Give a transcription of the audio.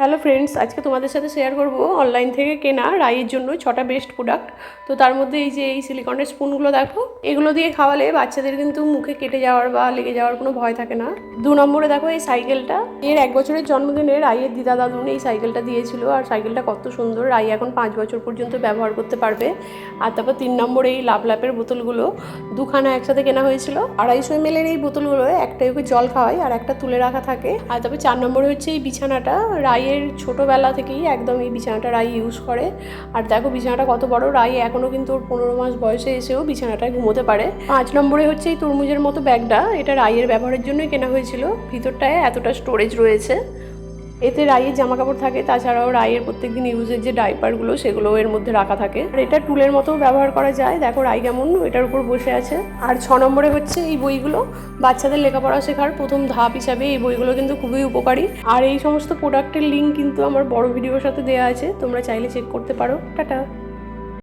Hello friends, আজকে তোমাদের সাথে শেয়ার করব অনলাইন থেকে কেনা রাইয়ের জন্য 6টা বেস্ট প্রোডাক্ট। তো তার মধ্যে এই যে এই সিলিকনের স্পুনগুলো দেখো, এগুলো দিয়ে খাওয়ালে বাচ্চাদের কিন্তু মুখে কেটে যাওয়ার বা লেগে যাওয়ার কোনো ভয় থাকে না। 2 নম্বরে দেখো এই সাইকেলটা, এর 1 বছরের জন্মদিনে রাইয়ের দিদা দাদুন এই সাইকেলটা দিয়েছিল, আর সাইকেলটা কত সুন্দর। রাই এখন 5 বছর পর্যন্ত ব্যবহার করতে পারবে। আর তারপর 3 নম্বরে এই লাভলাপের বোতলগুলো, দুখানা একসাথে কেনা হয়েছিল। 250 ml এই বোতলগুলো, একটা ওকে জল খাওয়াই আর একটা তুলে রাখা থাকে। আর তারপর 4 নম্বরে হচ্ছে এই বিছানাটা। রাইয়ের ছোটোবেলা থেকেই একদম এই বিছানাটা রাই ইউজ করে। আর দেখো বিছানাটা কত বড়। রাই এখনও কিন্তু ওর 15 মাস বয়সে এসেও বিছানাটায় ঘুমোতে পারে। 5 নম্বরে হচ্ছে এই তরমুজের মতো ব্যাগটা, এটা রাইয়ের ব্যবহারের জন্যই কেনা হয়েছিল। ভিতরটায় এতটা স্টোরেজ রয়েছে। এতে রাইয়ের জামা কাপড় থাকে, তাছাড়াও রাইয়ের প্রত্যেকদিন ইউজের যে ডাইপারগুলো সেগুলো এর মধ্যে রাখা থাকে। আর এটা টুলের মতো ব্যবহার করা যায়। দেখো রাই কেমন এটার উপর বসে আছে। আর 6 নম্বরে হচ্ছে এই বইগুলো, বাচ্চাদের লেখাপড়া শেখার প্রথম ধাপ হিসাবে এই বইগুলো কিন্তু খুবই উপকারী। আর এই সমস্ত প্রোডাক্টের লিঙ্ক কিন্তু আমার বড় ভিডিওর সাথে দেওয়া আছে, তোমরা চাইলে চেক করতে পারো। টাটা।